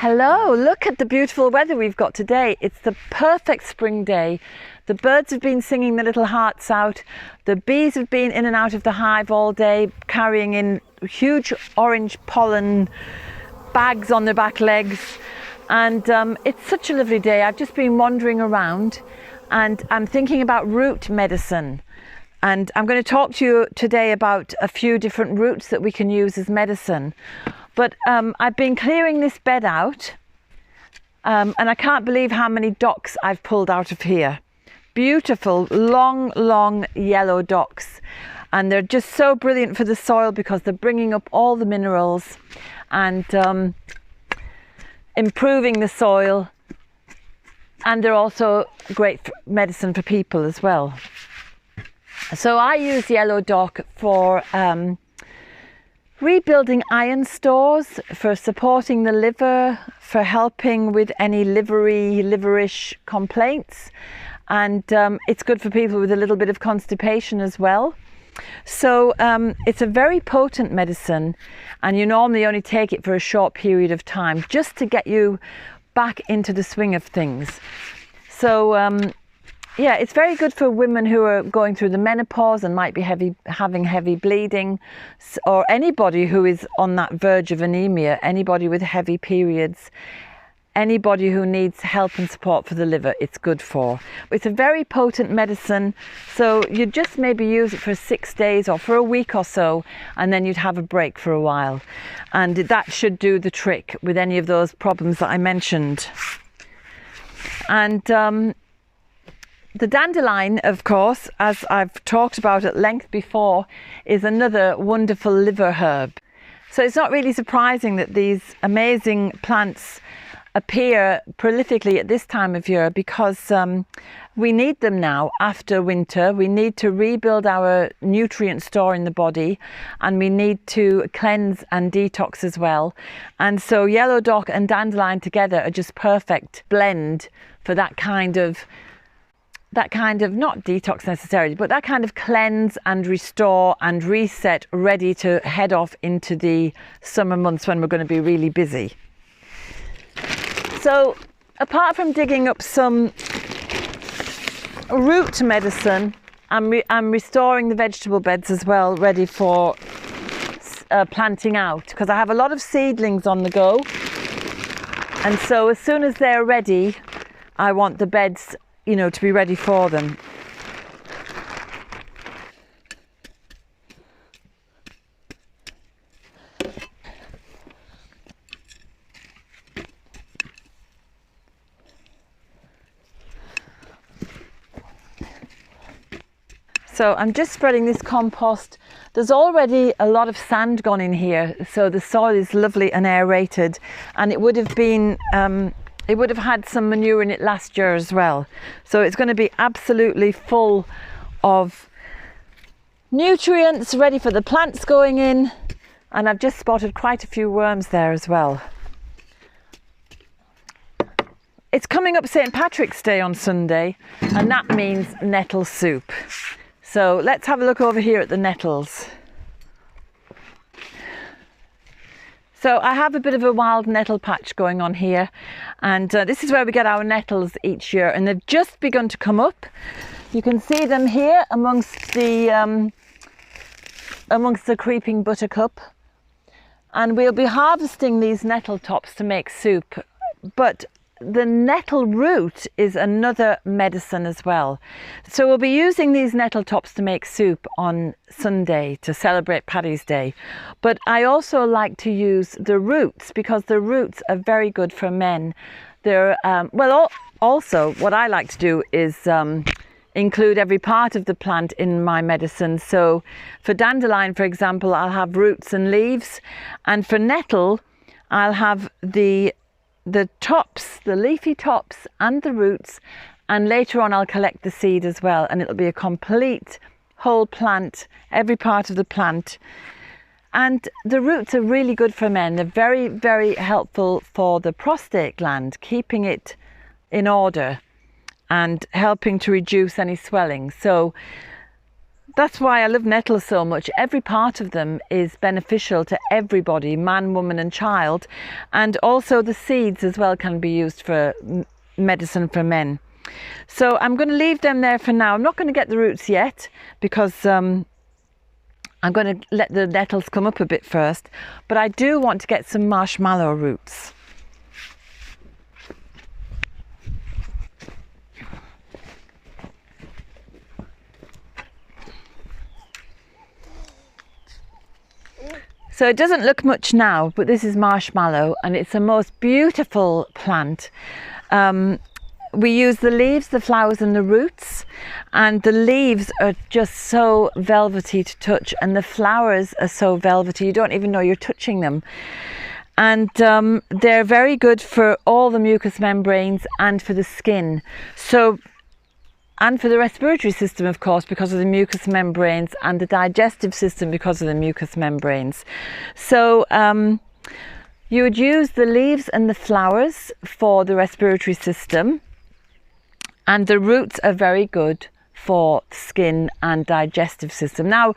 Hello, look at the beautiful weather we've got today. It's the perfect spring day. The birds have been singing their little hearts out. The bees have been in and out of the hive all day, carrying in huge orange pollen bags on their back legs. And it's such a lovely day. I've just been wandering around and I'm thinking about root medicine. And I'm going to talk to you today about a few different roots that we can use as medicine. But I've been clearing this bed out and I can't believe how many docks I've pulled out of here. Beautiful, long yellow docks. And they're just so brilliant for the soil because they're bringing up all the minerals and improving the soil. And they're also great medicine for people as well. So I use yellow dock for rebuilding iron stores, for supporting the liver, for helping with any liverish complaints, and it's good for people with a little bit of constipation as well. So it's a very potent medicine, and you normally only take it for a short period of time just to get you back into the swing of things. So yeah, it's very good for women who are going through the menopause and might be having heavy bleeding, or anybody who is on that verge of anemia, anybody with heavy periods, anybody who needs help and support for the liver, it's good for. It's a very potent medicine, so you'd just maybe use it for 6 days or for a week or so, and then you'd have a break for a while. And that should do the trick with any of those problems that I mentioned. And the dandelion, of course, as I've talked about at length before, is another wonderful liver herb. So it's not really surprising that these amazing plants appear prolifically at this time of year because we need them now after winter. We need to rebuild our nutrient store in the body, and we need to cleanse and detox as well. And so yellow dock and dandelion together are just perfect blend for that kind of not detox necessarily, but that kind of cleanse and restore and reset, ready to head off into the summer months when we're going to be really busy. So apart from digging up some root medicine, I'm restoring the vegetable beds as well, ready for planting out, because I have a lot of seedlings on the go. And so as soon as they're ready, I want the beds, you know, to be ready for them. So I'm just spreading this compost. There's already a lot of sand gone in here, so the soil is lovely and aerated, and it would have been it would have had some manure in it last year as well. So it's going to be absolutely full of nutrients, ready for the plants going in. And I've just spotted quite a few worms there as well. It's coming up St. Patrick's Day on Sunday, and that means nettle soup. So let's have a look over here at the nettles. So I have a bit of a wild nettle patch going on here, and this is where we get our nettles each year, and they've just begun to come up. You can see them here amongst the creeping buttercup, and we'll be harvesting these nettle tops to make soup. But the nettle root is another medicine as well. So we'll be using these nettle tops to make soup on Sunday to celebrate Paddy's Day. But I also like to use the roots because the roots are very good for men. They're, also what I like to do is include every part of the plant in my medicine. So for dandelion, for example, I'll have roots and leaves. And for nettle, I'll have the tops, the leafy tops and the roots, and later on I'll collect the seed as well, and it'll be a complete whole plant, every part of the plant. And the roots are really good for men. They're very, very helpful for the prostate gland, keeping it in order and helping to reduce any swelling. So that's why I love nettles so much. Every part of them is beneficial to everybody, man, woman and child. And also the seeds as well can be used for medicine for men. So I'm going to leave them there for now. I'm not going to get the roots yet because I'm going to let the nettles come up a bit first. But I do want to get some marshmallow roots. So it doesn't look much now, but this is marshmallow and it's the most beautiful plant. We use the leaves, the flowers and the roots, and the leaves are just so velvety to touch and the flowers are so velvety you don't even know you're touching them. And they're very good for all the mucous membranes and for the skin. And for the respiratory system, of course, because of the mucous membranes, and the digestive system because of the mucous membranes. So you would use the leaves and the flowers for the respiratory system, and the roots are very good for skin and digestive system. Now,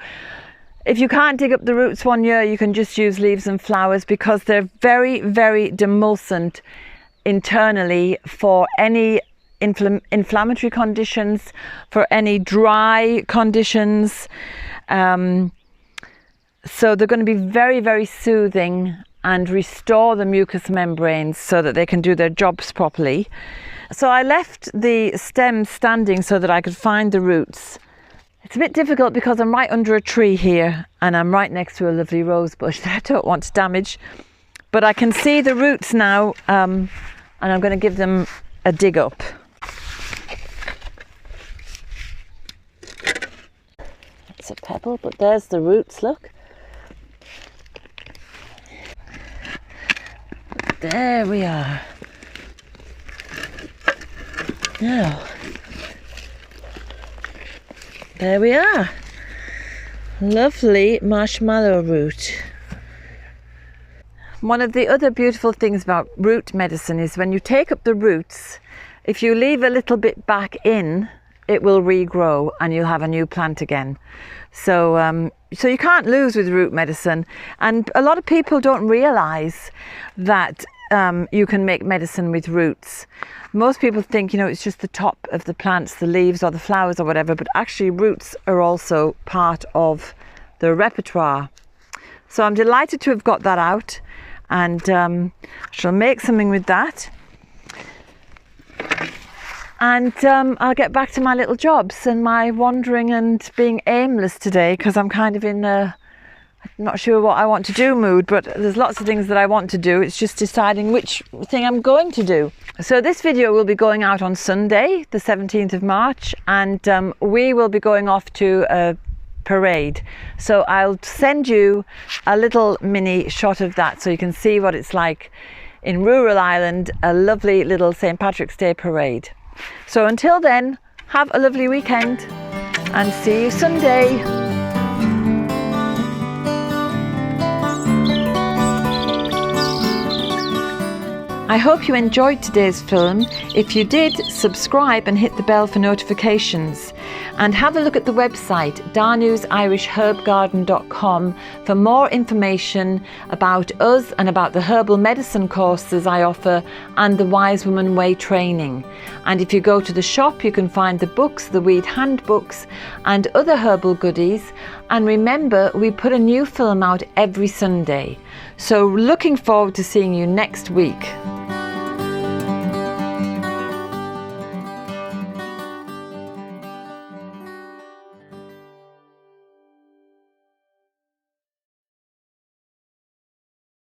if you can't dig up the roots one year, you can just use leaves and flowers because they're very, very demulcent internally for any inflammatory conditions, for any dry conditions. So they're going to be very, very soothing and restore the mucous membranes so that they can do their jobs properly. So I left the stems standing so that I could find the roots. It's a bit difficult because I'm right under a tree here and I'm right next to a lovely rose bush that I don't want to damage. But I can see the roots now, and I'm going to give them a dig up. It's a pebble, but there's the roots, look. There we are. Now, there we are. Lovely marshmallow root. One of the other beautiful things about root medicine is when you take up the roots, if you leave a little bit back in, it will regrow and you'll have a new plant again. So you can't lose with root medicine. And a lot of people don't realise that you can make medicine with roots. Most people think, it's just the top of the plants, the leaves or the flowers or whatever, but actually roots are also part of the repertoire. So I'm delighted to have got that out, and I shall make something with that. And I'll get back to my little jobs and my wandering and being aimless today, because I'm kind of in a not sure what I want to do mood, but there's lots of things that I want to do. It's just deciding which thing I'm going to do. So this video will be going out on Sunday, the 17th of March, and we will be going off to a parade. So I'll send you a little mini shot of that so you can see what it's like in rural Ireland, a lovely little St. Patrick's Day parade. So until then, have a lovely weekend and see you Sunday. I hope you enjoyed today's film. If you did, subscribe and hit the bell for notifications. And have a look at the website danusirishherbgarden.com for more information about us and about the herbal medicine courses I offer and the Wise Woman Way training. And if you go to the shop, you can find the books, the weed handbooks and other herbal goodies. And remember, we put a new film out every Sunday. So looking forward to seeing you next week.